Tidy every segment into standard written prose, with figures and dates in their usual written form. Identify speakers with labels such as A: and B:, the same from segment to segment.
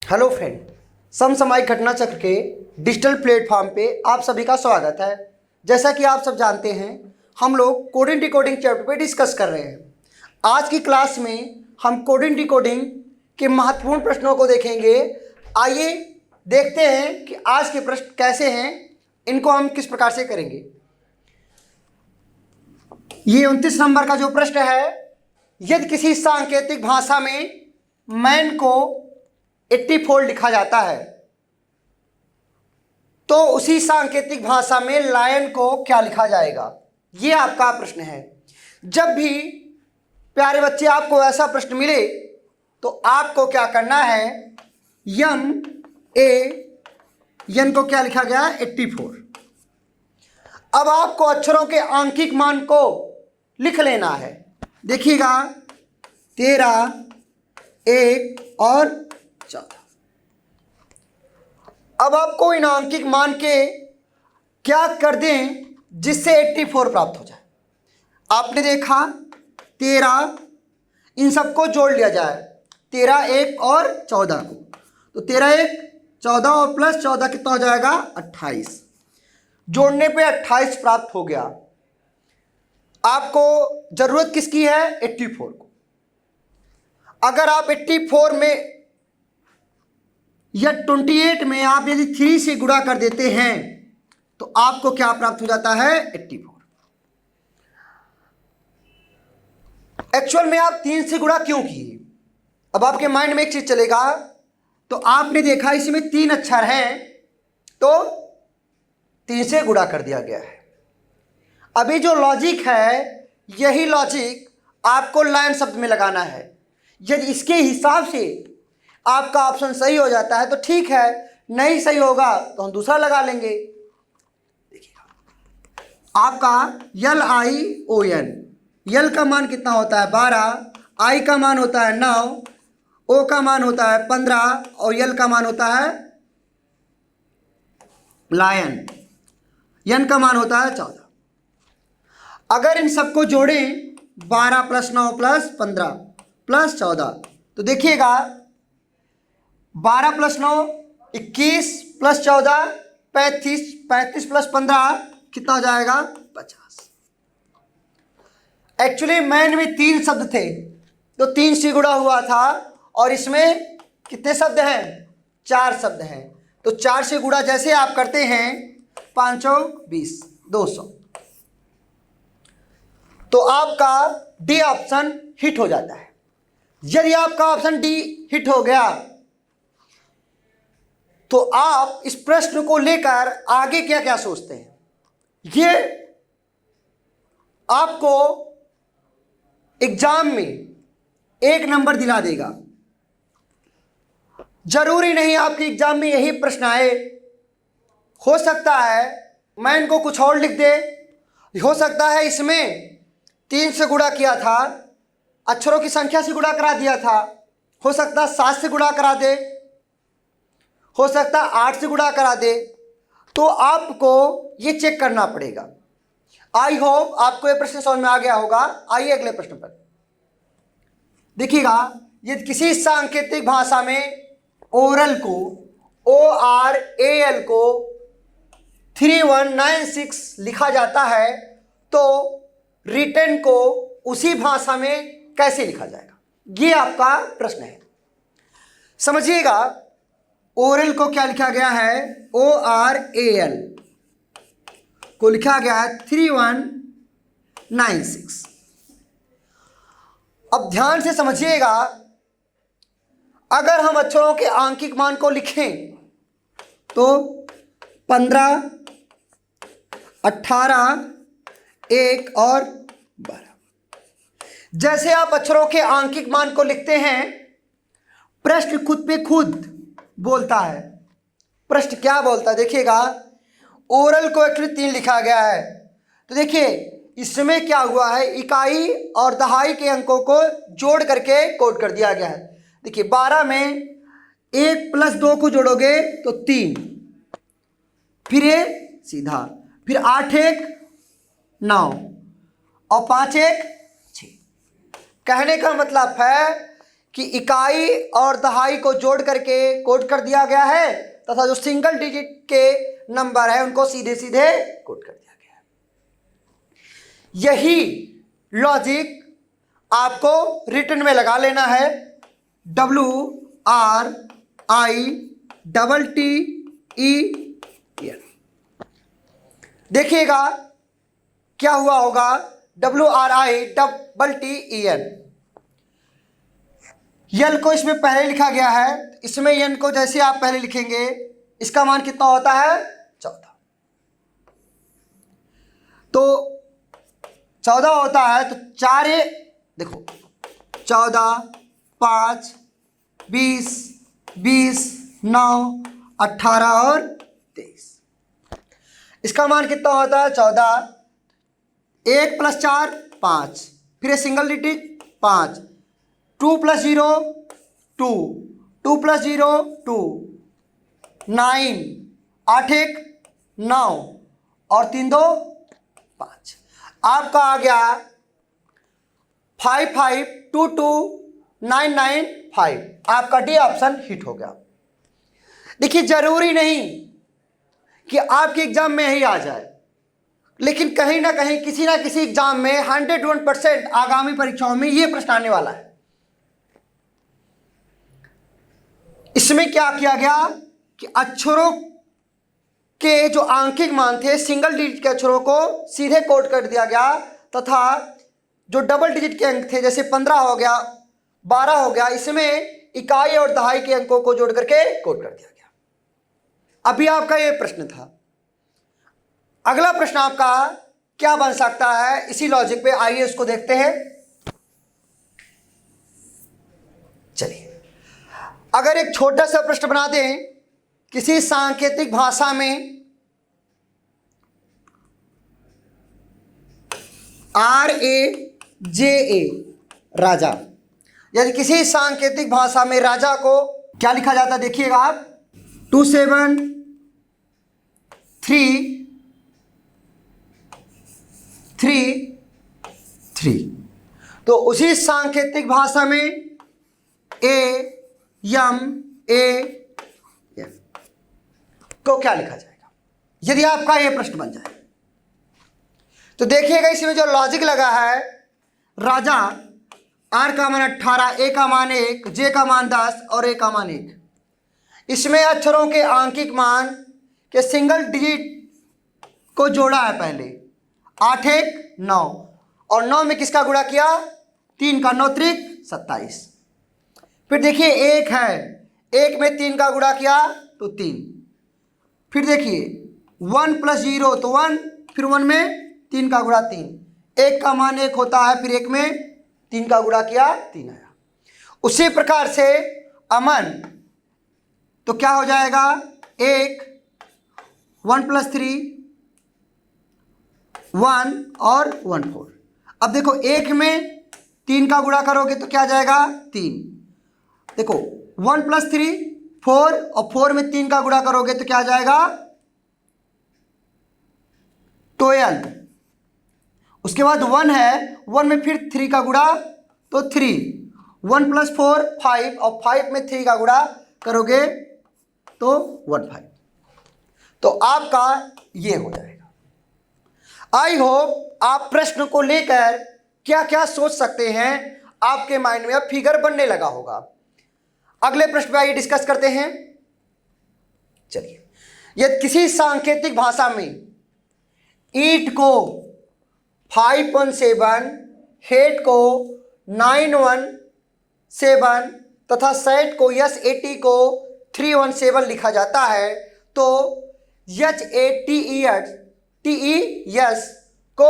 A: Hello friend, समसामयिक घटना चक्र के डिजिटल प्लेटफॉर्म पे आप सभी का स्वागत है। जैसा कि आप सब जानते हैं, हम लोग कोडिंग डिकोडिंग चैप्टर पे डिस्कस कर रहे हैं। आज की क्लास में हम कोडिंग डिकोडिंग के महत्वपूर्ण प्रश्नों को देखेंगे। आइए देखते हैं कि आज के प्रश्न कैसे हैं, इनको हम किस प्रकार से करेंगे। ये 29 नंबर का जो प्रश्न है, यदि किसी सांकेतिक भाषा में मैन को 84 लिखा जाता है तो उसी सांकेतिक भाषा में लायन को क्या लिखा जाएगा, ये आपका प्रश्न है। जब भी प्यारे बच्चे आपको ऐसा प्रश्न मिले तो आपको क्या करना है, यन को क्या लिखा गया, 84। अब आपको अक्षरों के आंकिक मान को लिख लेना है। देखिएगा 13, 1 और 14। अब आपको इन आंकिक मान के क्या कर दें जिससे 84 प्राप्त हो जाए। आपने देखा 13, इन सबको जोड़ लिया जाए, 13, 1 और 14 को, तो 13, 1, 14 और प्लस 14 कितना हो जाएगा, 28। जोड़ने पे 28 प्राप्त हो गया। आपको जरूरत किसकी है, 84 को। अगर आप 84 में या 28 में आप यदि 3 से गुणा कर देते हैं तो आपको क्या प्राप्त हो जाता है, 84। एक्चुअल में आप 3 से गुणा क्यों किए, अब आपके माइंड में एक चीज चलेगा। तो आपने देखा इसमें 3 अक्षर हैं तो 3 से गुणा कर दिया गया है। अभी जो लॉजिक है, यही लॉजिक आपको लाइन शब्द में लगाना है। यदि इसके हिसाब से आपका ऑप्शन सही हो जाता है तो ठीक है, नहीं सही होगा तो हम दूसरा लगा लेंगे। देखिए आपका LION, यल का मान कितना होता है, 12, आई का मान होता है 9, ओ का मान होता है 15 और यल का मान होता है लायन, यन का मान होता है 14। अगर इन सबको जोड़ें 12 प्लस 9 प्लस 15 प्लस 14, तो देखिएगा 12 प्लस 9 21 प्लस 14 35, 35 प्लस 15 कितना हो जाएगा, 50। एक्चुअली मैन में 3 शब्द थे तो 3 से गुणा हुआ था, और इसमें कितने शब्द हैं, 4 शब्द हैं। तो 4 से गुणा जैसे आप करते हैं, 5 20, 200, तो आपका डी ऑप्शन हिट हो जाता है। यदि आपका ऑप्शन डी हिट हो गया तो आप इस प्रश्न को लेकर आगे क्या क्या सोचते हैं, ये आपको एग्जाम में 1 नंबर दिला देगा। जरूरी नहीं आपके एग्जाम में यही प्रश्न आए, हो सकता है मैं इनको कुछ और लिख दे, हो सकता है इसमें 3 से गुणा किया था, अक्षरों की संख्या से गुणा करा दिया था, हो सकता है 7 से गुणा करा दे, हो सकता है 8 से गुणा करा दे। तो आपको ये चेक करना पड़ेगा। आई होप आपको ये प्रश्न समझ में आ गया होगा। आइए अगले प्रश्न पर देखिएगा। यदि किसी सांकेतिक भाषा में ओरल को, ORAL को 3196 लिखा जाता है तो रिटन को उसी भाषा में कैसे लिखा जाएगा, ये आपका प्रश्न है। समझिएगा, ओरल को क्या लिखा गया है, ORAL को लिखा गया है 3196। अब ध्यान से समझिएगा, अगर हम अक्षरों के आंकिक मान को लिखें तो 15, 18, 1 और 12। जैसे आप अक्षरों के आंकिक मान को लिखते हैं, प्रश्न खुद पे खुद बोलता है। प्रश्न क्या बोलता है, देखिएगा ओरल को एक्चुअली 3 लिखा गया है, तो देखिए इसमें क्या हुआ है, इकाई और दहाई के अंकों को जोड़ करके कोड कर दिया गया है। देखिए 12 में 1 प्लस 2 को जोड़ोगे तो 3, फिर ये सीधा, फिर 8 1 9 और 5 1 6। कहने का मतलब है कि इकाई और दहाई को जोड़ करके कोड कर दिया गया है तथा जो सिंगल डिजिट के नंबर है उनको सीधे सीधे कोड कर दिया गया है। यही लॉजिक आपको रिटर्न में लगा लेना है। WRITTEN, देखिएगा क्या हुआ होगा। WRITTEN, यल को इसमें पहले लिखा गया है, इसमें यन को जैसे आप पहले लिखेंगे इसका मान कितना होता है 14। तो 14 होता है तो 4 देखो 14 5 20 20 9 18 और 23, इसका मान कितना होता है 14। 1 + 4 5, फिर सिंगल डिजिट 5, 2 + 0 2, 2 + 0 2, 9, 8 1 9 और 3 2 5। आपका आ गया 55229995। आपका डी ऑप्शन हिट हो गया। देखिए जरूरी नहीं कि आपके एग्जाम में ही आ जाए, लेकिन कहीं ना कहीं किसी ना किसी एग्जाम में 101% आगामी परीक्षाओं में ये प्रश्न आने वाला है। इसमें क्या किया गया कि अक्षरों के जो आंकिक मान थे सिंगल डिजिट के अक्षरों को सीधे कोड कर दिया गया तथा जो डबल डिजिट के अंक थे जैसे 15 हो गया 12 हो गया, इसमें इकाई और दहाई के अंकों को जोड़ करके कोड कर दिया गया। अभी आपका ये प्रश्न था। अगला प्रश्न आपका क्या बन सकता है इसी लॉजिक पे, आइए उसको देखते हैं। चलिए अगर एक छोटा सा प्रश्न बना दें किसी सांकेतिक भाषा में RAJA राजा, यदि किसी सांकेतिक भाषा में राजा को क्या लिखा जाता है देखिएगा आप 273333। तो उसी सांकेतिक भाषा में AMAN को क्या लिखा जाएगा यदि आपका यह प्रश्न बन जाए। तो देखिएगा इसमें जो लॉजिक लगा है, राजा R का मान 18, A का मान 1, J का मान 10 और A का मान 1। इसमें अक्षरों के आंकिक मान के सिंगल डिजिट को जोड़ा है पहले 8 1 9 और 9 में किसका गुणा किया 3 का 9 त्रिक 27। फिर देखिए 1 है, 1 में 3 का गुणा किया तो 3। फिर देखिए 1 + 0 तो 1, फिर 1 में 3 का गुणा 3, 1 का मान 1 होता है, फिर 1 में 3 का गुणा किया 3 आया। उसी प्रकार से अमन तो क्या हो जाएगा 1 1 + 3 1 और 1 4। अब देखो 1 में 3 का गुणा करोगे तो क्या जाएगा 3। देखो 1 + 3 4 और 4 में 3 का गुणा करोगे तो क्या जाएगा 12। उसके बाद 1 है, 1 में फिर 3 का गुणा तो 3, 1 + 4 5 और 5 में 3 का गुणा करोगे तो 15। तो आपका ये हो जाएगा। आई होप आप प्रश्न को लेकर क्या क्या सोच सकते हैं, आपके माइंड में अब फिगर बनने लगा होगा। अगले प्रश्न पे आइए डिस्कस करते हैं। चलिए यदि किसी सांकेतिक भाषा में ईट को 517, हेट को 917 तथा सेट को SAT को 317 लिखा जाता है तो HATES को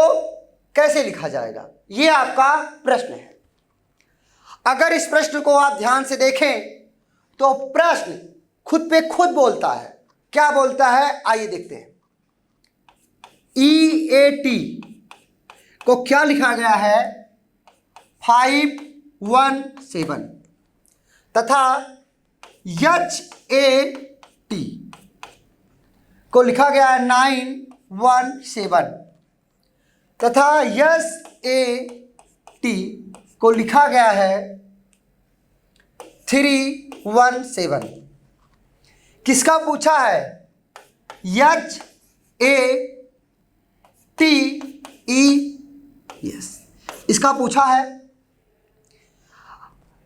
A: कैसे लिखा जाएगा, ये आपका प्रश्न है। अगर इस प्रश्न को आप ध्यान से देखें तो प्रश्न खुद पे खुद बोलता है। क्या बोलता है आइए देखते हैं। EAT को क्या लिखा गया है 517 तथा HAT को लिखा गया है 917 तथा SAT को लिखा गया है 317। किसका पूछा है? HATES, इसका पूछा है।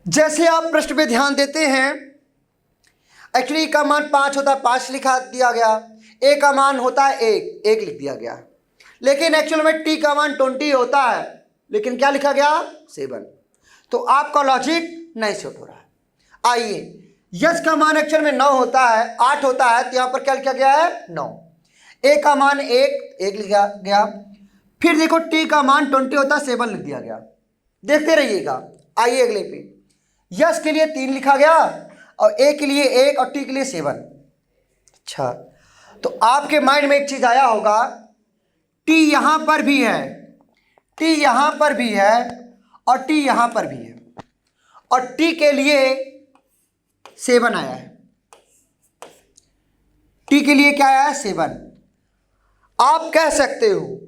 A: जैसे आप प्रश्न पे ध्यान देते हैं, एक्चुअली का मान 5 होता है, 5 लिखा दिया गया। ए का मान होता है 1, 1 लिख दिया गया। लेकिन एक्चुअल में टी का मान 20 होता है, लेकिन क्या लिखा गया? 7। तो आपका लॉजिक नहीं सूट हो रहा है। आइए, यस का मान एक्चुअल में 9 होता है, 8 होता है, तो यहाँ पर क्या लिखा गया है? 9। ए का मान 1 लिखा गया। फिर देखो टी का मान 20 होता है, 7 लिख दिया गया। देखते रहिएगा। आइए अगले पे, यस के लिए 3 लिखा गया और ए के लिए 1 और टी के लिए 7। अच्छा, तो आपके माइंड में एक चीज आया होगा, टी यहां पर भी है, टी यहां पर भी है और टी यहां पर भी है, और टी के लिए 7 आया है। टी के लिए क्या आया है? 7। आप कह सकते हो,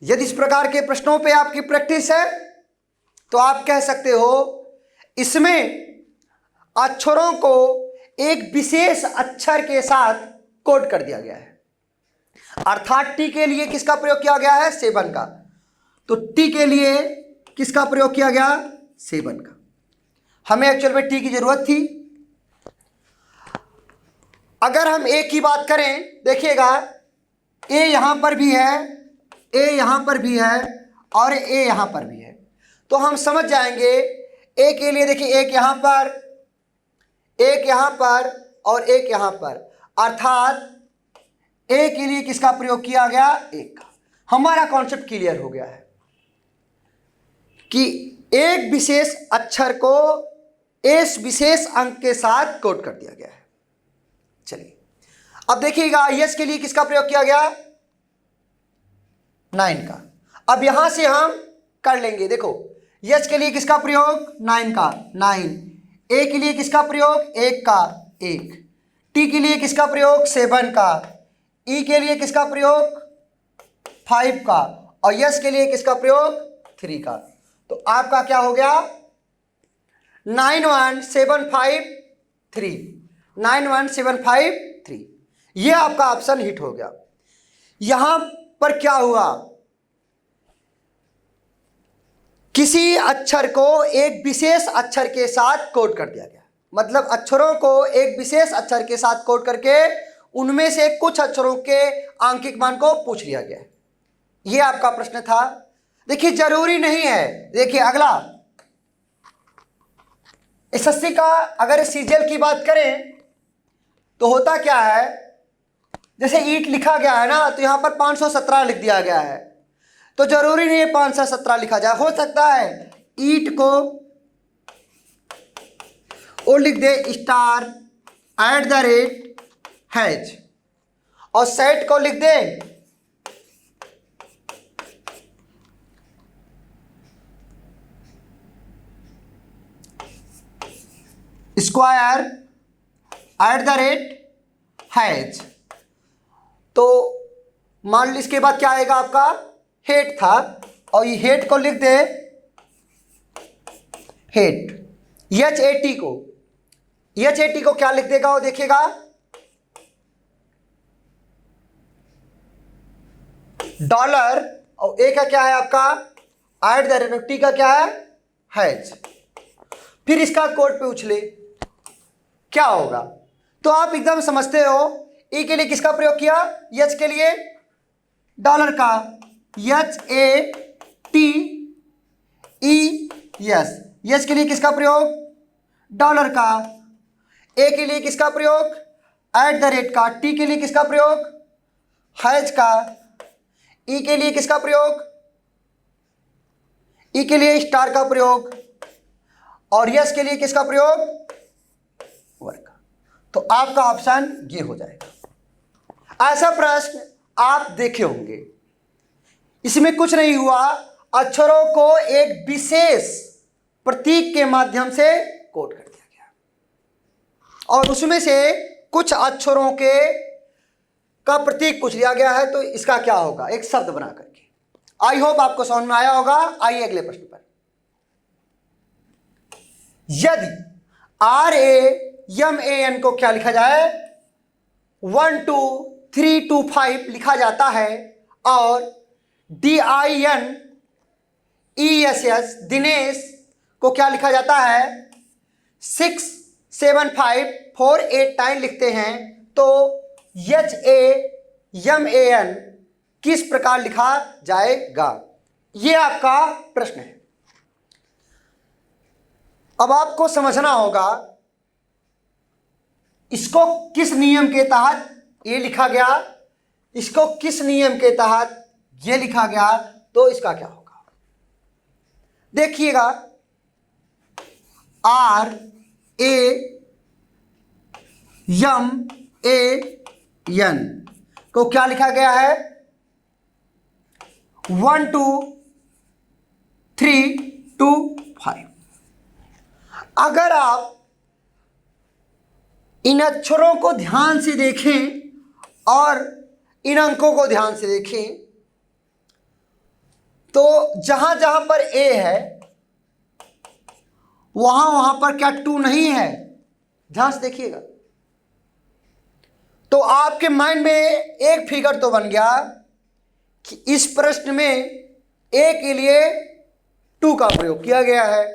A: यदि इस प्रकार के प्रश्नों पे आपकी प्रैक्टिस है तो आप कह सकते हो इसमें अक्षरों को एक विशेष अक्षर के साथ कोड कर दिया गया है। अर्थात टी के लिए किसका प्रयोग किया गया है? 7 का। तो टी के लिए किसका प्रयोग किया गया? 7 का। हमें एक्चुअल में टी की जरूरत थी। अगर हम ए की बात करें, देखिएगा ए यहां पर भी है, ए यहां पर भी है और ए यहां पर भी है, तो हम समझ जाएंगे ए के लिए। देखिए, एक यहां पर, एक यहां पर और एक यहां पर, अर्थात ए के लिए किसका प्रयोग किया गया? 1 का। हमारा कॉन्सेप्ट क्लियर हो गया है कि एक विशेष अक्षर को इस विशेष अंक के साथ कोड कर दिया गया है। चलिए अब देखिएगा, यस के लिए किसका प्रयोग किया गया? 9 का। अब यहां से हम कर लेंगे। देखो, यस के लिए किसका प्रयोग? 9 का, 9। ए के लिए किसका प्रयोग? 1 का, 1। टी के लिए किसका प्रयोग? 7 का। ई के लिए किसका प्रयोग? 5 का। और यस के लिए किसका प्रयोग? 3 का। तो आपका क्या हो गया? 91753, 91753। ये आपका ऑप्शन हिट हो गया। यहां पर क्या हुआ? किसी अक्षर को एक विशेष अक्षर के साथ कोड कर दिया गया। मतलब अक्षरों को एक विशेष अक्षर के साथ कोड करके उनमें से कुछ अक्षरों के आंकिक मान को पूछ लिया गया। यह आपका प्रश्न था। देखिए, जरूरी नहीं है। देखिए अगला, एसएससी का अगर सीजीएल की बात करें तो होता क्या है, जैसे ईट लिखा गया है ना, तो यहां पर 517 लिख दिया गया है। तो जरूरी नहीं है 517 लिखा जाए। हो सकता है ईट को वो लिख दे *@हैज, और सेट को लिख दे *@हैज। तो मान ली इसके बाद क्या आएगा आपका? हेट था, और ये हेट को लिख दे हेट। HAT को क्या लिख देगा वो देखिएगा, डॉलर, और ए का क्या है आपका? @, का क्या है? हैज। फिर इसका कोड पे उछले, क्या होगा? तो आप एकदम समझते हो। ई के लिए किसका प्रयोग किया? यच के लिए डॉलर का, HATES। यस के लिए किसका प्रयोग? डॉलर का। ए के लिए किसका प्रयोग? @, का। टी के लिए किसका प्रयोग? हैज का। ई के लिए किसका प्रयोग? ई के लिए स्टार का प्रयोग, और यस के लिए किसका प्रयोग? वर्ग का। तो आपका ऑप्शन ये हो जाएगा। ऐसा प्रश्न आप देखे होंगे। इसमें कुछ नहीं हुआ, अक्षरों को एक विशेष प्रतीक के माध्यम से कोड कर दिया गया, और उसमें से कुछ अक्षरों के का प्रतीक पूछ लिया गया है। तो इसका क्या होगा? एक शब्द बना करके। आई होप आपको समझ में आया होगा। आइए अगले प्रश्न पर। यदि RAMAN को क्या लिखा जाए, 1 2 3 2 5 लिखा जाता है, और DINESS दिनेश को क्या लिखा जाता है, 6 7 5 4 8 9 लिखते हैं। तो HAMAN किस प्रकार लिखा जाएगा, ये आपका प्रश्न है। अब आपको समझना होगा इसको किस नियम के तहत ये लिखा गया, इसको किस नियम के तहत ये लिखा गया, तो इसका क्या होगा। देखिएगा, RAMAN को क्या लिखा गया है, 1 2 3 2 5। अगर आप इन अक्षरों को ध्यान से देखें और इन अंकों को ध्यान से देखें, तो जहां जहां पर A है वहां पर क्या 2 नहीं है, ध्यान से देखिएगा। तो आपके माइंड में एक फिगर तो बन गया कि इस प्रश्न में A के लिए 2 का प्रयोग किया गया है,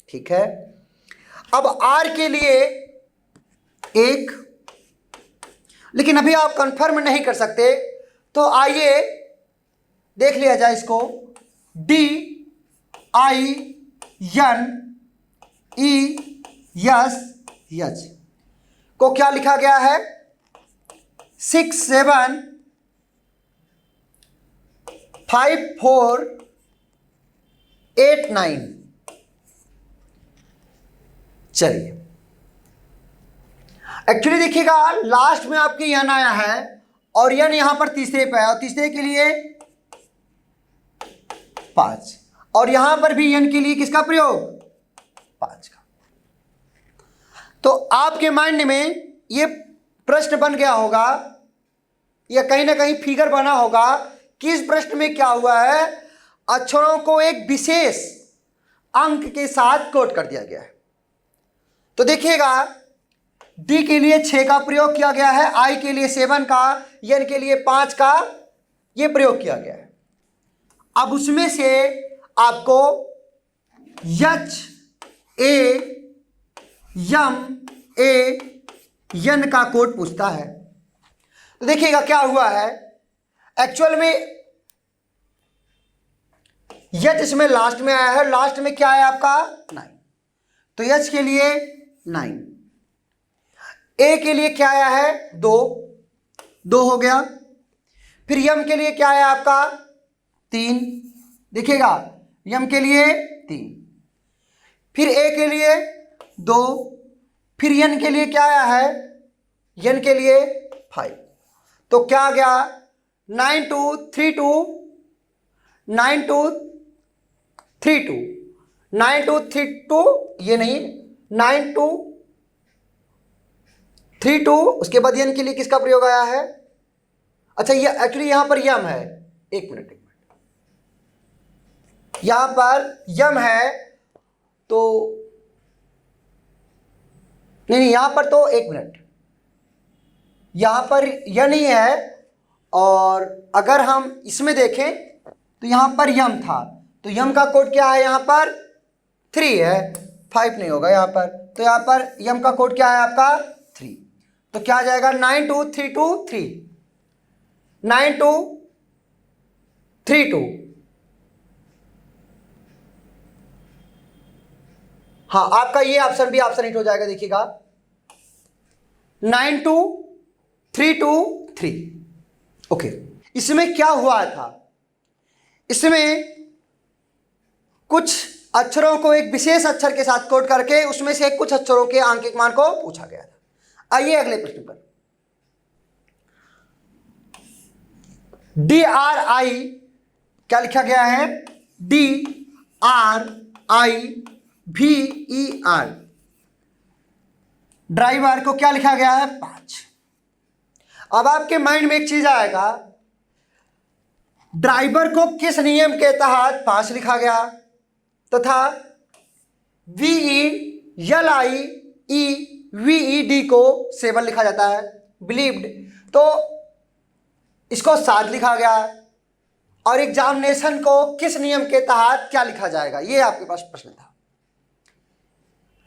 A: ठीक है। अब R के लिए 1, लेकिन अभी आप कंफर्म नहीं कर सकते, तो आइए देख लिया जाए इसको। DINESS को क्या लिखा गया है, 6 7 5 4 8 9। चलिए, एक्चुअली देखिएगा, लास्ट में आपके यन आया है और यन यहां पर तीसरे पे है, और तीसरे के लिए 5, और यहां पर भी यन के लिए किसका प्रयोग, 5 का। तो आपके माइंड में ये प्रश्न बन गया होगा या कहीं ना कहीं फिगर बना होगा कि इस प्रश्न में क्या हुआ है, अक्षरों को एक विशेष अंक के साथ कोड कर दिया गया है। तो देखिएगा, D के लिए 6 का प्रयोग किया गया है, I के लिए 7 का, N के लिए 5 का ये प्रयोग किया गया है। अब उसमें से आपको HAMAN का कोड पूछता है। तो देखिएगा क्या हुआ है, एक्चुअल में H इसमें लास्ट में आया है, लास्ट में क्या है आपका 9, तो H के लिए 9, A के लिए क्या आया है 2 हो गया, फिर M के लिए क्या आया आपका 3, देखिएगा M के लिए 3, फिर A के लिए 2, फिर N के लिए क्या आया है, N के लिए 5। तो क्या आ गया 9 2 3 2 9 2 3 2 9 2 3 2, ये नहीं 9 2 3 2, उसके बाद यन के लिए किसका प्रयोग आया है, अच्छा ये एक्चुअली यहां पर यम है, एक मिनट यहां पर यम है, तो नहीं यहां पर तो एक मिनट, यहां पर यन ही है, और अगर हम इसमें देखें तो यहां पर यम था, तो यम का कोड क्या है, यहां पर 3 है, 5 नहीं होगा यहां पर, तो यहां पर यम का कोड क्या है आपका 3। तो क्या आ जाएगा 9 2 3 2 3, 9 2 3 2, हाँ आपका ये ऑप्शन भी ऑप्शन हिट हो जाएगा। देखिएगा 9 2 3 2 3, ओके। इसमें क्या हुआ था, इसमें कुछ अक्षरों को एक विशेष अक्षर के साथ कोड करके उसमें से कुछ अक्षरों के आंकिक मान को पूछा गया था। आइए अगले प्रश्न पर। DRI क्या लिखा गया है, DRIVER, ड्राइवर को क्या लिखा गया है 5। अब आपके माइंड में एक चीज आएगा, ड्राइवर को किस नियम के तहत 5 लिखा गया, तथा VE LIEVED को 7 लिखा जाता है, बिलीव्ड, तो इसको 7 लिखा गया। और एग्जामिनेशन को किस नियम के तहत क्या लिखा जाएगा, ये आपके पास प्रश्न था।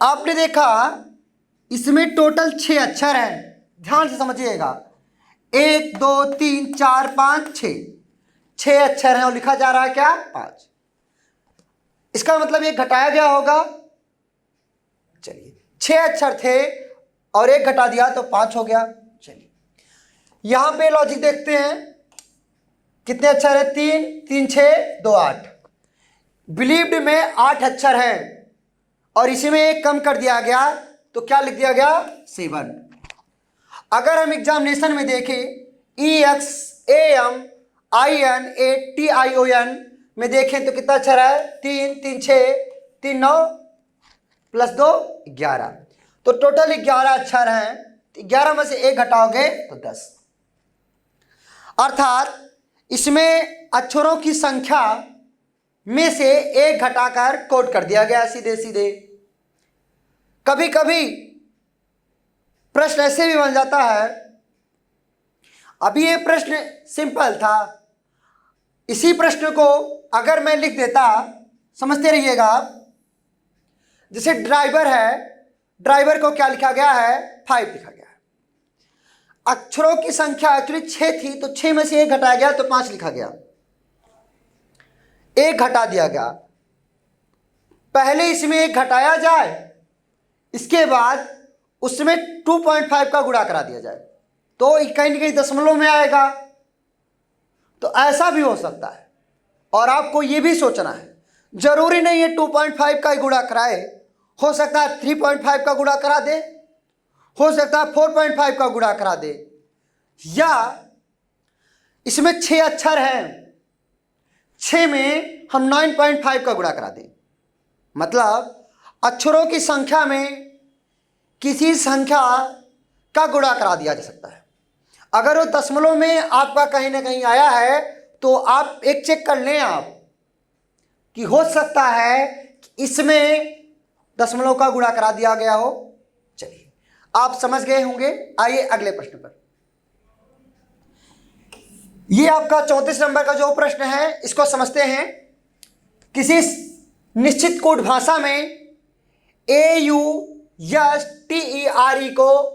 A: आपने देखा इसमें टोटल 6 अक्षर हैं, ध्यान से समझिएगा। 1 2 3 4 5 6 अक्षर हैं और लिखा जा रहा है क्या, 5। इसका मतलब ये घटाया गया होगा। चलिए 6 अक्षर थे और 1 घटा दिया तो 5 हो गया। चलिए यहां पे लॉजिक देखते हैं, कितने अक्षर है, 3 3 6 2 8। बिलीव्ड में 8 अक्षर हैं और इसी में 1 कम कर दिया गया तो क्या लिख दिया गया, 7। अगर हम एग्जामिनेशन में देखें EXAMINATION में देखें तो कितना अक्षर है, 3 3 6 3 9 प्लस 2 11। तो टोटल 11 अक्षर हैं, 11 में से 1 घटाओगे तो 10। अर्थात इसमें अक्षरों की संख्या में से 1 घटाकर कोड कर दिया गया सीधे सीधे। कभी कभी प्रश्न ऐसे भी बन जाता है, अभी ये प्रश्न सिंपल था, इसी प्रश्न को अगर मैं लिख देता, समझते रहिएगा आप, जैसे ड्राइवर है, ड्राइवर को क्या लिखा गया है, 5 लिखा गया है। अक्षरों की संख्या एक्चुअली 6 थी तो 6 में से 1 घटाया गया तो 5 लिखा गया, 1 घटा दिया गया। पहले इसमें 1 घटाया जाए, इसके बाद उसमें 2.5 का गुणा करा दिया जाए तो कहीं ना कहीं दशमलव में आएगा। तो ऐसा भी हो सकता है। और आपको ये भी सोचना है, जरूरी नहीं है 2.5 का ही गुणा कराए, हो सकता है 3.5 का गुणा करा दे, हो सकता है 4.5 का गुणा करा दे, या इसमें 6 अक्षर हैं, 6 में हम 9.5 का गुणा करा दें। मतलब अक्षरों की संख्या में किसी संख्या का गुणा करा दिया जा सकता है। अगर वो दशमलव में आपका कहीं ना कहीं आया है तो आप एक चेक कर लें आप कि हो सकता है कि इसमें दशमलव का गुणा करा दिया गया हो। चलिए आप समझ गए होंगे। आइए अगले प्रश्न पर। ये आपका 34 नंबर का जो प्रश्न है इसको समझते हैं। किसी निश्चित कोड भाषा में AUSTERE को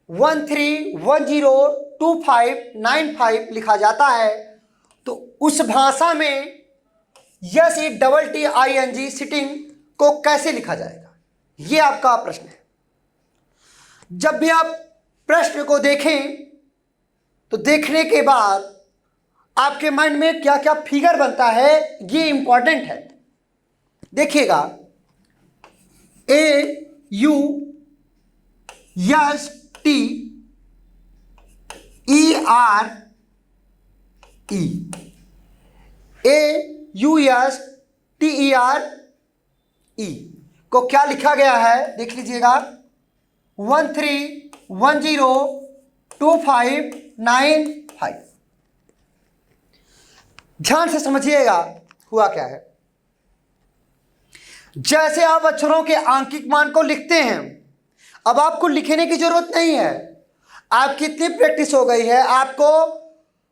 A: 13102595 लिखा जाता है, तो उस भाषा में SETTING सिटिंग को कैसे लिखा जाएगा, ये आपका प्रश्न है। जब भी आप प्रश्न को देखें तो देखने के बाद आपके माइंड में क्या क्या फिगर बनता है ये इंपॉर्टेंट है। देखिएगा, AUSTERE को क्या लिखा गया है, देख लीजिएगा, 13102595। ध्यान से समझिएगा हुआ क्या है। जैसे आप अक्षरों के आंकिक मान को लिखते हैं, अब आपको लिखने की जरूरत नहीं है, आपकी इतनी प्रैक्टिस हो गई है, आपको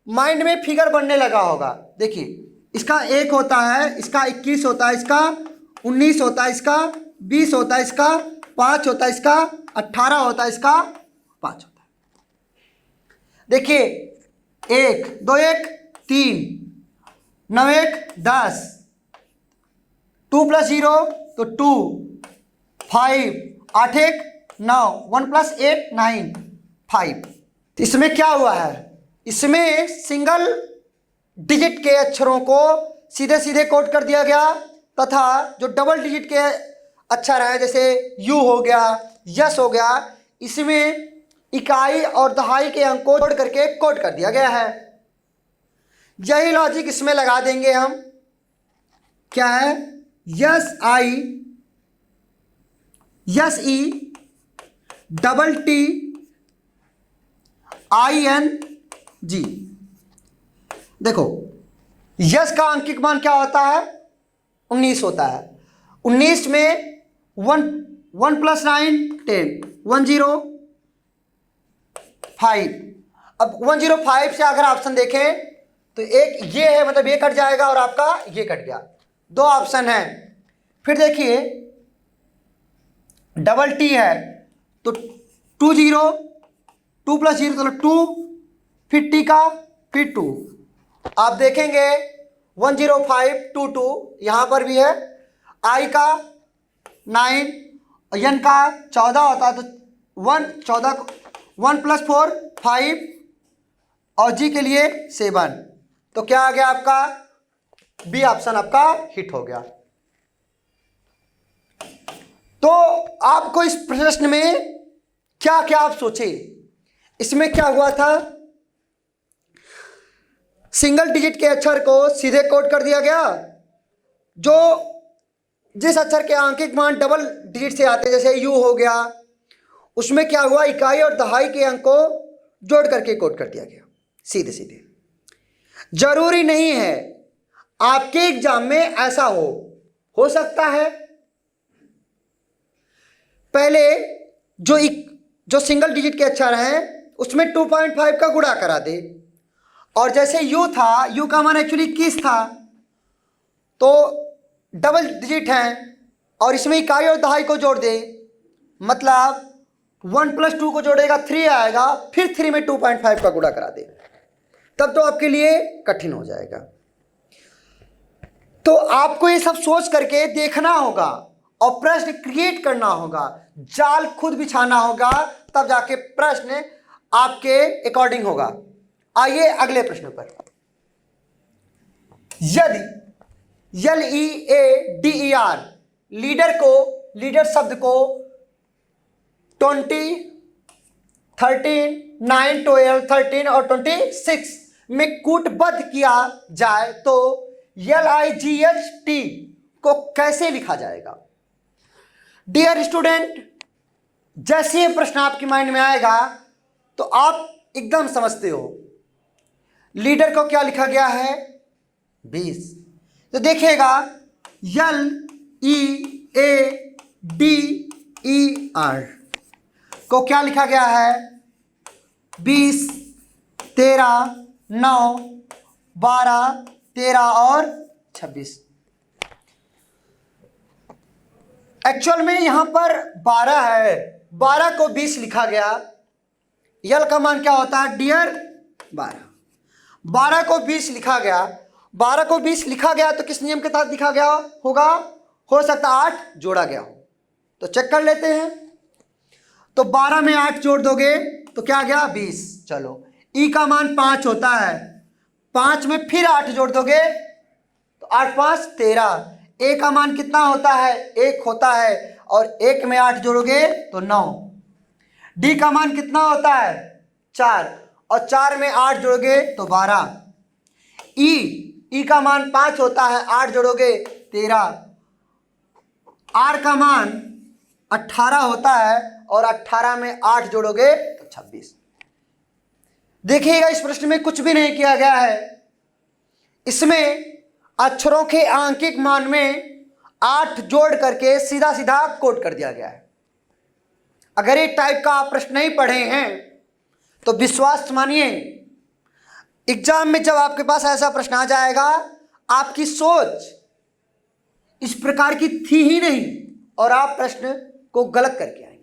A: माइंड में फिगर बनने लगा होगा। देखिए, इसका 1 होता है, इसका 21 होता है, इसका 19 होता है, इसका 20 होता है, इसका 5 होता है, इसका 18 होता है, इसका 5 होता है। देखिए, 1 2 1 3 9 1 10, 2 + 0 तो 2, 5 8 1 9, 1 + 8 9 5। तो इसमें क्या हुआ है, इसमें सिंगल डिजिट के अक्षरों को सीधे सीधे कोड कर दिया गया, तथा जो डबल डिजिट के अक्षर हैं जैसे यू हो गया, यस हो गया, इसमें इकाई और दहाई के अंक को जोड़ करके कोड कर दिया गया है। यही लॉजिक इसमें लगा देंगे हम। क्या है, SETTING। देखो, यस का अंकिक मान क्या होता है, 19 होता है। 19 में 1 1 + 9 10 105। अब 105 से अगर ऑप्शन देखें तो एक ये है, मतलब ये कट जाएगा और आपका ये कट गया, दो ऑप्शन है। फिर देखिए डबल टी है तो 20, 2 + 0 तो 2, फिर टी का फिर 2। आप देखेंगे 10522 यहाँ पर भी है, आई का 9, एन का 14 होता है तो 1 + 4 5 और जी के लिए 7। तो क्या आ गया आपका, बी ऑप्शन आपका हिट हो गया। तो आपको इस प्रश्न में क्या क्या आप सोचे, इसमें क्या हुआ था, सिंगल डिजिट के अक्षर को सीधे कोड कर दिया गया, जो जिस अक्षर के आंकिक मान डबल डिजिट से आते जैसे यू हो गया, उसमें क्या हुआ, इकाई और दहाई के अंक को जोड़ करके कोड कर दिया गया सीधे सीधे। जरूरी नहीं है आपके एग्जाम में ऐसा हो सकता है पहले जो सिंगल डिजिट के अक्षर हैं उसमें 2.5 का गुणा करा दे, और जैसे यू था, यू का मान एक्चुअली 21 था तो डबल डिजिट है और इसमें इकाई और दहाई को जोड़ दे, मतलब 1 + 2 को जोड़ेगा 3 आएगा, फिर 3 में 2.5 का गुणा करा दे, तब तो आपके लिए कठिन हो जाएगा। तो आपको ये सब सोच करके देखना होगा और प्रश्न क्रिएट करना होगा, जाल खुद बिछाना होगा, तब जाके प्रश्न आपके अकॉर्डिंग होगा। आइए अगले प्रश्न पर। यदि LEADER लीडर शब्द को 20, 13, 9, 12, 13 और 26 में कूटबद्ध किया जाए तो LIGHT को कैसे लिखा जाएगा। डियर स्टूडेंट, जैसे ये प्रश्न आपके माइंड में आएगा तो आप एकदम समझते हो लीडर को क्या लिखा गया है 20। तो देखिएगा LEADER को क्या लिखा गया है 20, 13, 9, 12, 13 और 26। एक्चुअल में यहां पर 12 है, 12 को 20 लिखा गया। यल का मान क्या होता है डियर 12 को 20 लिखा गया। 12 को 20 लिखा गया तो किस नियम के तहत लिखा गया होगा, हो सकता 8 जोड़ा गया हो, तो चेक कर लेते हैं। तो 12 में 8 जोड़ दोगे तो क्या आ गया 20। चलो ई का मान 5 होता है, 5 में फिर 8 जोड़ दोगे तो 8 5 13। ए का मान कितना होता है 1 होता है, और 1 में 8 जोड़ोगे तो 9। डी का मान कितना होता है 4, और 4 में 8 जोड़ोगे तो 12। ई का मान 5 होता है, 8 जोड़ोगे 13। आर का मान 18 होता है, और 18 में 8 जोड़ोगे तो 26। देखिएगा इस प्रश्न में कुछ भी नहीं किया गया है, इसमें अक्षरों के आंकिक मान में 8 जोड़ करके सीधा सीधा कोड कर दिया गया है। अगर ये टाइप का आप प्रश्न नहीं पढ़े हैं तो विश्वास मानिए एग्जाम में जब आपके पास ऐसा प्रश्न आ जाएगा, आपकी सोच इस प्रकार की थी ही नहीं और आप प्रश्न को गलत करके आएंगे।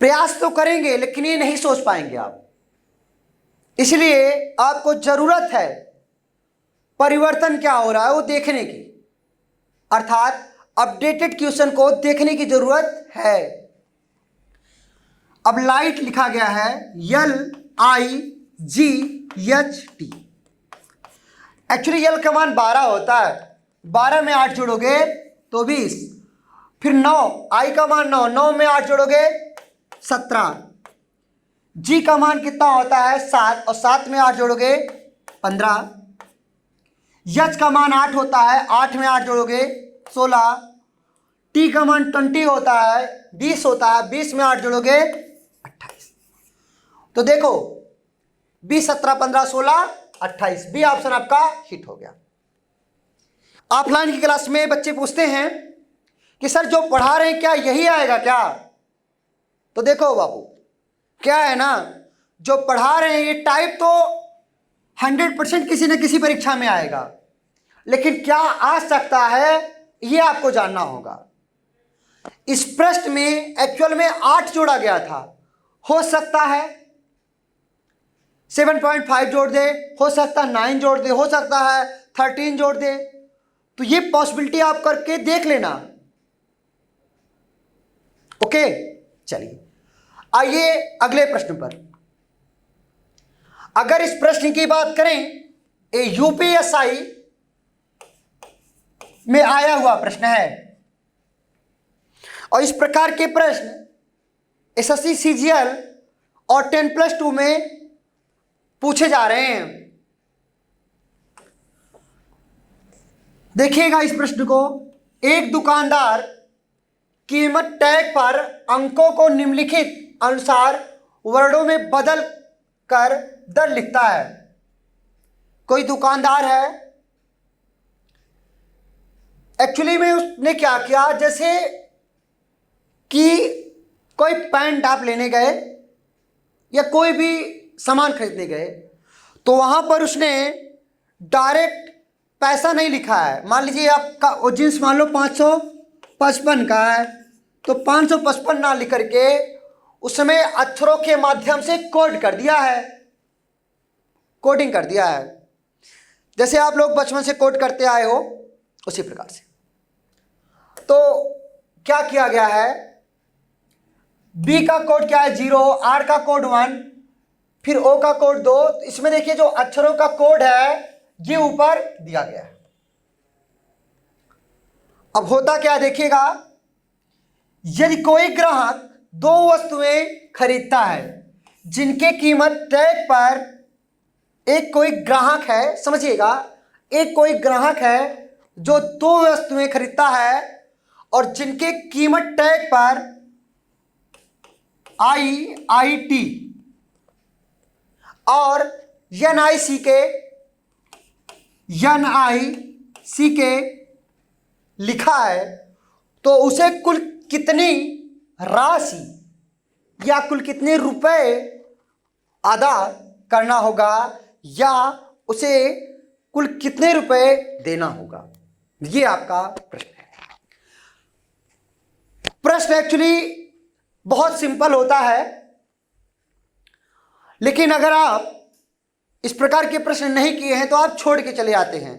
A: प्रयास तो करेंगे लेकिन ये नहीं सोच पाएंगे आप। इसलिए आपको जरूरत है परिवर्तन क्या हो रहा है वो देखने की, अर्थात अपडेटेड क्वेश्चन को देखने की जरूरत है। अब लाइट लिखा गया है LIGHT। एक्चुअली यल का मान 12 होता है, 12 में 8 जोड़ोगे तो 20, फिर 9, आई का मान 9, 9 में 8 जोड़ोगे 17। जी का मान कितना होता है 7, और 7 में 8 जोड़ोगे 15। यच का मान 8 होता है, 8 में 8 जोड़ोगे 16। टी का मान 20 होता है, 20 होता है, 20 में 8 जोड़ोगे 28। तो देखो 20, 17, 15, 16, 28, बी ऑप्शन आपका हिट हो गया। ऑफलाइन की क्लास में बच्चे पूछते हैं कि सर जो पढ़ा रहे हैं क्या यही आएगा क्या? तो देखो बाबू, क्या है ना, जो पढ़ा रहे हैं ये टाइप तो 100% किसी न किसी परीक्षा में आएगा, लेकिन क्या आ सकता है ये आपको जानना होगा। इस प्रश्न में एक्चुअल में 8 जोड़ा गया था, हो सकता है 7.5 जोड़ दे, हो सकता है 9 जोड़ दे, हो सकता है 13 जोड़ दे। तो ये पॉसिबिलिटी आप करके देख लेना। ओके, चलिए आइए अगले प्रश्न पर। अगर इस प्रश्न की बात करें, ये यूपीएसआई में आया हुआ प्रश्न है और इस प्रकार के प्रश्न एसएससी सीजीएल और 10+2 में पूछे जा रहे हैं। देखिएगा इस प्रश्न को। एक दुकानदार कीमत टैग पर अंकों को निम्नलिखित अनुसार वर्णों में बदल कर दर लिखता है। कोई दुकानदार है, एक्चुअली में उसने क्या किया, जैसे कि कोई पैंट आप लेने गए या कोई भी सामान खरीदने गए, तो वहां पर उसने डायरेक्ट पैसा नहीं लिखा है। मान लीजिए आपका वो जींस मान लो 555 का है, तो 555 ना लिख करके उसमें अक्षरों के माध्यम से कोड कर दिया है, कोडिंग कर दिया है, जैसे आप लोग बचपन से कोड करते आए हो उसी प्रकार से। तो क्या किया गया है, बी का कोड क्या है 0, आर का कोड 1, फिर ओ का कोड 2। तो इसमें देखिए जो अक्षरों का कोड है ये ऊपर दिया गया है। अब होता क्या देखिएगा, यदि कोई ग्राहक 2 वस्तुएं खरीदता है जिनके कीमत टैग पर, एक कोई ग्राहक है, समझिएगा, एक कोई ग्राहक है जो 2 वस्तुएं खरीदता है और जिनके कीमत टैग पर IIT और NIC के लिखा है, तो उसे कुल कितनी राशि या कुल कितने रुपए अदा करना होगा या उसे कुल कितने रुपए देना होगा, ये आपका प्रश्न है। प्रश्न एक्चुअली बहुत सिंपल होता है, लेकिन अगर आप इस प्रकार के प्रश्न नहीं किए हैं तो आप छोड़ के चले आते हैं।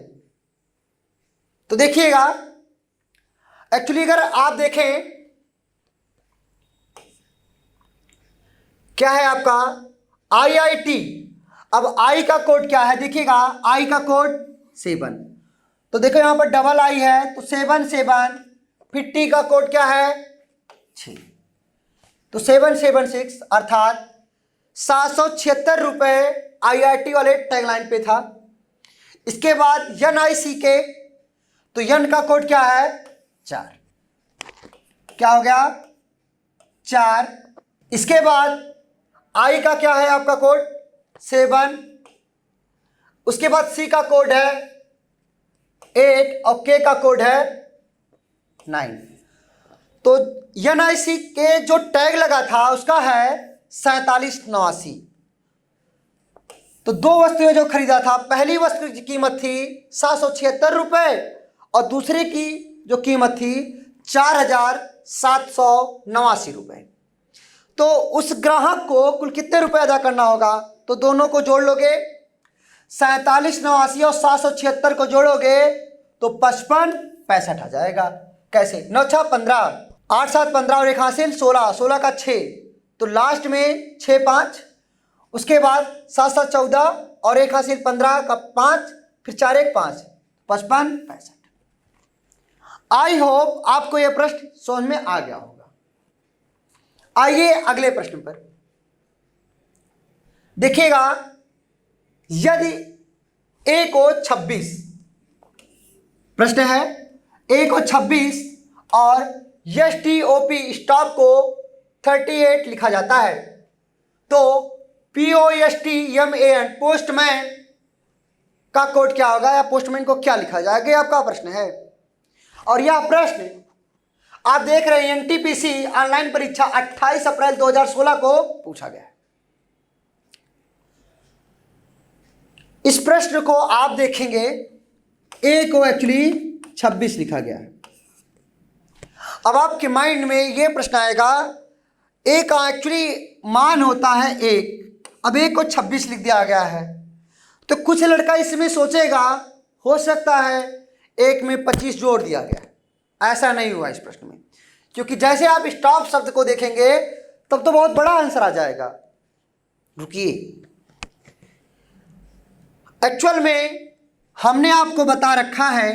A: तो देखिएगा, एक्चुअली अगर आप देखें क्या है आपका IIT। अब आई का कोड क्या है, देखिएगा आई का कोड 7, तो देखो यहां पर डबल आई है तो 7 7, फिर टी का कोड क्या है 6, तो 776 अर्थात 776 रुपए IIT वाले टैगलाइन पे था। इसके बाद NIC के, तो यन का कोड क्या है 4, क्या हो गया 4। इसके बाद आई का क्या है आपका कोड 7, उसके बाद सी का कोड है 8 और के का कोड है 9। तो NIC के जो टैग लगा था उसका है 4789। तो 2 वस्तुएं जो खरीदा था, पहली वस्तु की कीमत थी 776 रुपए और दूसरे की जो कीमत थी 4789 रुपए। तो उस ग्राहक को कुल कितने रुपए अदा करना होगा, तो दोनों को जोड़ लोगे, 4789 और 776 को जोड़ोगे तो 55 65 आ जाएगा। कैसे, 9 6 15, 8 7 15 और एक हासिल 16, 16 का 6, तो लास्ट में 6 5, उसके बाद 7 7 14 और एक हासिल 15 का 5, फिर 4 1 5, 55 65। आई होप आपको यह प्रश्न समझ में आ गया होगा। आइए अगले प्रश्न पर देखिएगा। यदि ए को 26, प्रश्न है ए को 26 और STOP स्टॉप को 38 लिखा जाता है, तो POSTMAN पोस्टमैन का कोड क्या होगा या पोस्टमैन को क्या लिखा जाएगा, ये आपका प्रश्न है। और यह प्रश्न आप देख रहे हैं एनटीपीसी ऑनलाइन परीक्षा 28 अप्रैल 2016 को पूछा गया है। इस प्रश्न को आप देखेंगे, ए को एक्चुअली 26 लिखा गया है। अब आपके माइंड में ये प्रश्न आएगा, ए का एक्चुअली मान होता है 1, अब ए को 26 लिख दिया गया है। तो कुछ लड़का इसमें सोचेगा हो सकता है 1 में 25 जोड़ दिया गया है। ऐसा नहीं हुआ इस प्रश्न में, क्योंकि जैसे आप स्टॉप शब्द को देखेंगे तब तो बहुत बड़ा आंसर आ जाएगा। रुकिए, एक्चुअल में हमने आपको बता रखा है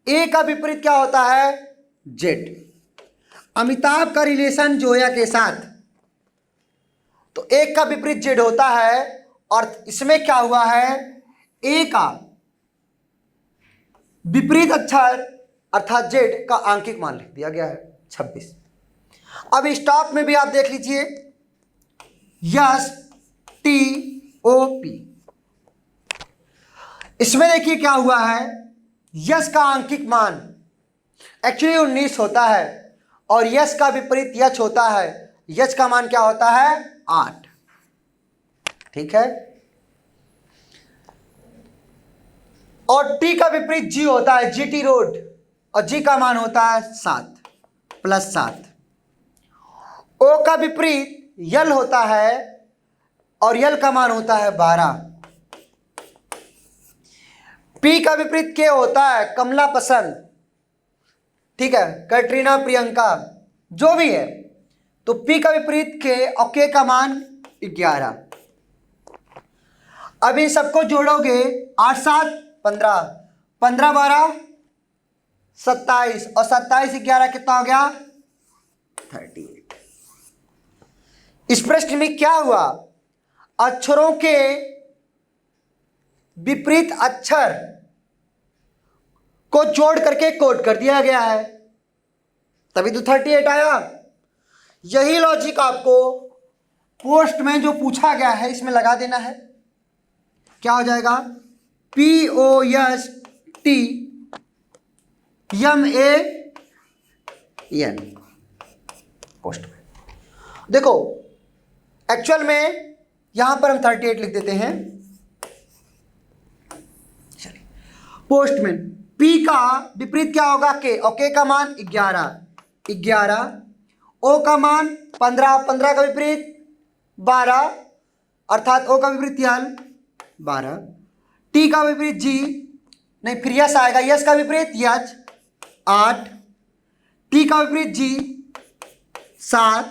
A: ए का विपरीत क्या होता है, जेड। अमिताभ का रिलेशन जोया के साथ, तो ए का विपरीत जेड होता है। और इसमें क्या हुआ है, ए का विपरीत अक्षर अर्थात जेड का आंकिक मान लिख दिया गया है 26। अब स्टॉप में भी आप देख लीजिए, यस टी ओ पी। इसमें देखिए क्या हुआ है, यस का आंकिक मान एक्चुअली 19 होता है और यस का विपरीत यच होता है। यच का मान क्या होता है, 8। ठीक है। और टी का विपरीत जी होता है, जीटी रोड, और जी का मान होता है 7 + 7। ओ का विपरीत यल होता है और यल का मान होता है 12। पी का विपरीत के होता है, कमला पसंद, ठीक है, कैटरीना प्रियंका, जो भी है। तो पी का विपरीत के और के का मान 11। अब इन सबको जोड़ोगे, 8 7 15, 15 12 27 और 27 11 कितना हो गया, 38। इस प्रश्न में क्या हुआ, अक्षरों के विपरीत अक्षर को जोड़ करके कोड कर दिया गया है, तभी तो 38 आया। यही लॉजिक आपको पोस्ट में जो पूछा गया है इसमें लगा देना है। क्या हो जाएगा, POST MAN, पोस्ट में। देखो एक्चुअल में यहां पर हम 38 लिख देते हैं। चलिए, पोस्टमैन, पी का विपरीत क्या होगा, के, और के का मान 11, ओ का मान 15, 15 का विपरीत 12 अर्थात ओ का विपरीत यल 12, टी का विपरीत जी, नहीं फिर यस आएगा, यस का विपरीत यच 8, टी का विपरीत जी 7,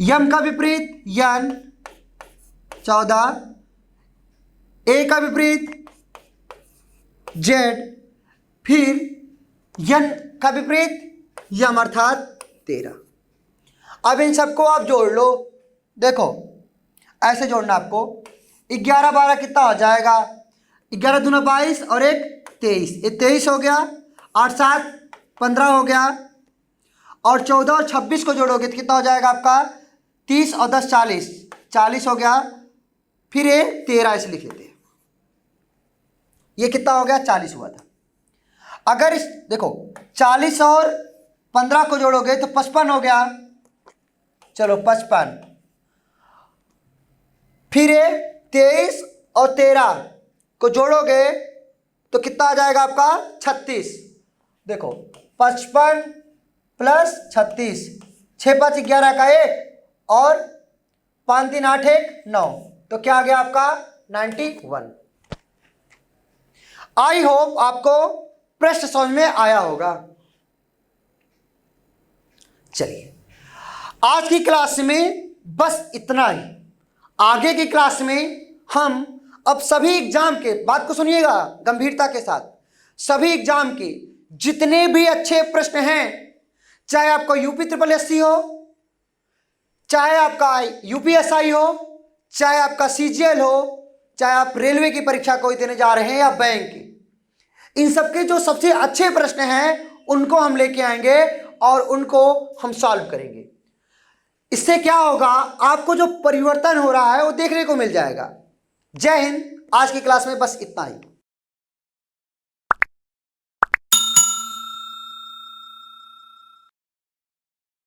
A: यम का विपरीत यन 14, ए का विपरीत जेड, फिर यन का विपरीत यम अर्थात 13। अब इन सबको आप जोड़ लो, देखो ऐसे जोड़ना आपको, 11 12 कितना हो जाएगा, 11 दूना 22 और 1 23, ये 23 हो गया, 8 7 15 हो गया, और 14 और 26 को जोड़ोगे तो कितना हो जाएगा आपका, 30 और 10 40, 40 हो गया, फिर ये 13 ऐसे लिख लेते हैं, ये कितना हो गया, 40 हुआ था। अगर इस देखो 40 और 15 को जोड़ोगे तो 55 हो गया, चलो 55, फिर ये 23 और 13 को जोड़ोगे तो कितना आ जाएगा आपका, 36। देखो 55 + 36, 6 5 11 का 1 और 5 3 8 1 9, तो क्या आ गया आपका 91। आई होप आपको प्रश्न समझ में आया होगा। चलिए, आज की क्लास में बस इतना ही। आगे की क्लास में हम अब सभी एग्जाम के, बात को सुनिएगा गंभीरता के साथ, सभी एग्जाम के जितने भी अच्छे प्रश्न हैं, चाहे आपका UPSSC हो, चाहे आपका UPSI हो, चाहे आपका CGL हो, चाहे आप रेलवे की परीक्षा कोई देने जा रहे हैं या बैंक की, इन सबके जो सबसे अच्छे प्रश्न हैं उनको हम लेके आएंगे और उनको हम सॉल्व करेंगे। इससे क्या होगा, आपको जो परिवर्तन हो रहा है वो देखने को मिल जाएगा। जय हिंद। आज की क्लास में बस इतना ही।